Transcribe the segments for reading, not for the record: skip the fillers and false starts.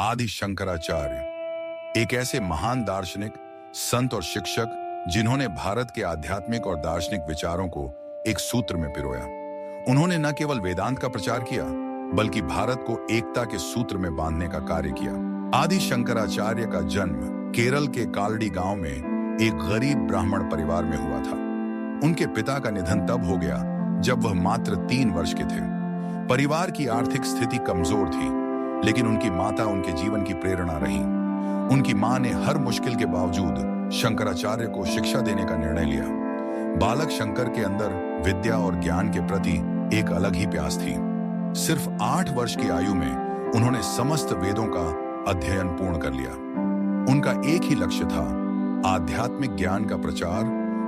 आदि शंकराचार्य एक ऐसे महान दार्शनिक, संत और शिक्षक जिन्होंने भारत के आध्यात्मिक और दार्शनिक विचारों को एक सूत्र में पिरोया। उन्होंने न केवल वेदांत का प्रचार किया बल्कि भारत को एकता के सूत्र में बांधने का कार्य किया। आदि शंकराचार्य का जन्म केरल के कालडी गांव में एक गरीब ब्राह्मण परिवार में हुआ था। उनके पिता का निधन तब हो गया जब वह मात्र 3 वर्ष के थे। परिवार की आर्थिक स्थिति कमजोर थी, लेकिन उनकी माता उनके जीवन की प्रेरणा रही। उनकी मां ने हर मुश्किल के बावजूद शंकराचार्य को शिक्षा देने का निर्णय लिया। बालक शंकर के अंदर विद्या और ज्ञान के प्रति एक अलग ही प्यास थी। सिर्फ 8 वर्ष की आयु में उन्होंने समस्त वेदों का अध्ययन पूर्ण कर लिया। उनका एक ही लक्ष्य था, आध्यात्मिक ज्ञान का प्रचार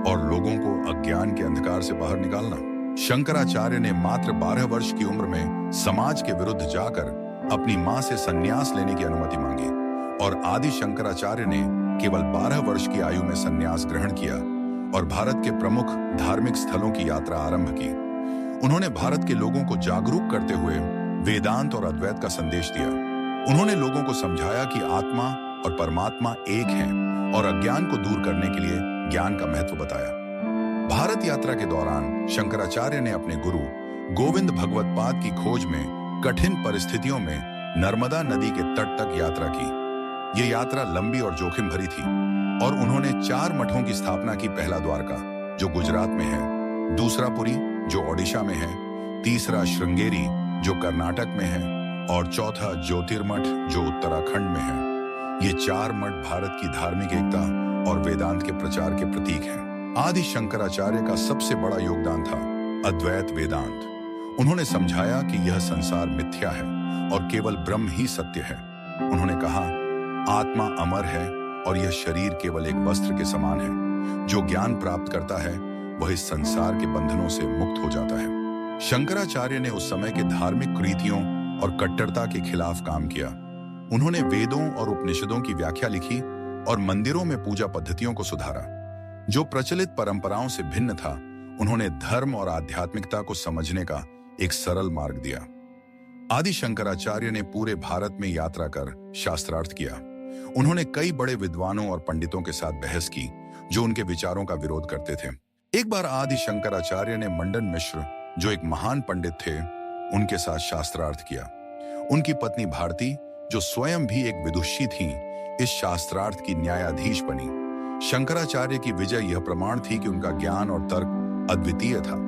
और लोगों को अज्ञान के अंधकार से बाहर निकालना। शंकराचार्य ने मात्र 12 वर्ष की उम्र में समाज के विरुद्ध जाकर अपनी मां से संन्यास लेने की अनुमति मांगी और आदि शंकराचार्य ने केवल 12 वर्ष की आयु में संन्यास ग्रहण किया और भारत के प्रमुख धार्मिक स्थलों की यात्रा आरंभ की। उन्होंने भारत के लोगों को जागरूक करते हुए वेदांत और अद्वैत का संदेश दिया। उन्होंने लोगों को समझाया कि आत्मा और परमात्मा एक हैं और अज्ञान को दूर करने के लिए ज्ञान का महत्व बताया। भारत यात्रा के दौरान शंकराचार्य ने अपने गुरु गोविंद भगवत्पाद की खोज में कठिन परिस्थितियों में नर्मदा नदी के तट तक यात्रा की। ये यात्रा लंबी और जोखिम भरी थी और उन्होंने 4 मठों की स्थापना की। पहला द्वारका, जो गुजरात में है, दूसरा पुरी, जो ओडिशा में है, तीसरा श्रृंगेरी, जो कर्नाटक में है, और चौथा ज्योतिर्मठ, जो उत्तराखंड में है। ये 4 मठ भारत की धार्मिक एकता और वेदांत के प्रचार के प्रतीक हैं। आदि शंकराचार्य का सबसे बड़ा योगदान था अद्वैत वेदांत। उन्होंने समझाया कि यह संसार मिथ्या है और केवल ब्रह्म ही सत्य है। उन्होंने कहा, आत्मा अमर है और यह शरीर केवल एक वस्त्र के समान है। जो ज्ञान प्राप्त करता है वह इस संसार के बंधनों से मुक्त हो जाता है। शंकराचार्य ने उस समय के धार्मिक कुरीतियों और कट्टरता के खिलाफ काम किया। उन्होंने वेदों और उपनिषदों की व्याख्या लिखी और मंदिरों में पूजा पद्धतियों को सुधारा। जो प्रचलित परंपराओं से भिन्न था, उन्होंने धर्म और आध्यात्मिकता को समझने का एक सरल मार्ग दिया। आदि शंकराचार्य ने पूरे भारत में यात्रा कर शास्त्रार्थ किया। उन्होंने कई बड़े विद्वानों और पंडितों के साथ बहस की जो उनके विचारों का विरोध करते थे। एक बार आदि शंकराचार्य ने मंडन मिश्र, जो एक महान पंडित थे, उनके साथ शास्त्रार्थ किया। उनकी पत्नी भारती, जो स्वयं भी एक विदुषी थी, इस शास्त्रार्थ की न्यायाधीश बनी। शंकराचार्य की विजय यह प्रमाण थी कि उनका ज्ञान और तर्क अद्वितीय था।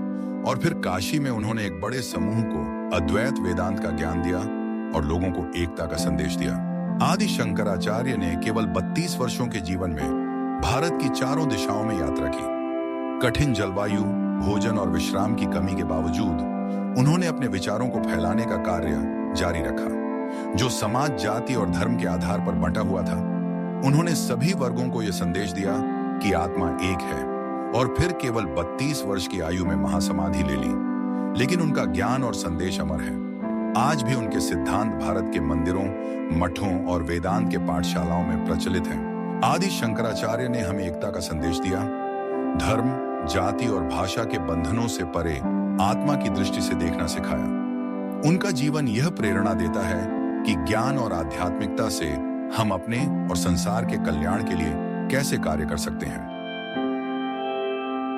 और फिर काशी में उन्होंने एक बड़े समूह को अद्वैत वेदांत का ज्ञान दिया और लोगों को एकता का संदेश दिया। आदि शंकराचार्य ने केवल 32 वर्षों के जीवन में भारत की चारों दिशाओं में यात्रा की। कठिन जलवायु, भोजन और विश्राम की कमी के बावजूद उन्होंने अपने विचारों को फैलाने का कार्य जारी रखा। जो समाज जाति और धर्म के आधार पर बंटा हुआ था, उन्होंने सभी वर्गों को यह संदेश दिया कि आत्मा एक है और फिर केवल 32 वर्ष की आयु में महासमाधि ले ली। लेकिन उनका ज्ञान और संदेश अमर है। आज भी उनके सिद्धांत भारत के मंदिरों, मठों और वेदांत के पाठशालाओं में प्रचलित हैं। आदि शंकराचार्य ने हमें एकता का संदेश दिया। धर्म, जाति और भाषा के बंधनों से परे आत्मा की दृष्टि से देखना सिखाया। उनका जीवन यह प्रेरणा देता है कि ज्ञान और आध्यात्मिकता से हम अपने और संसार के कल्याण के लिए कैसे कार्य कर सकते हैं।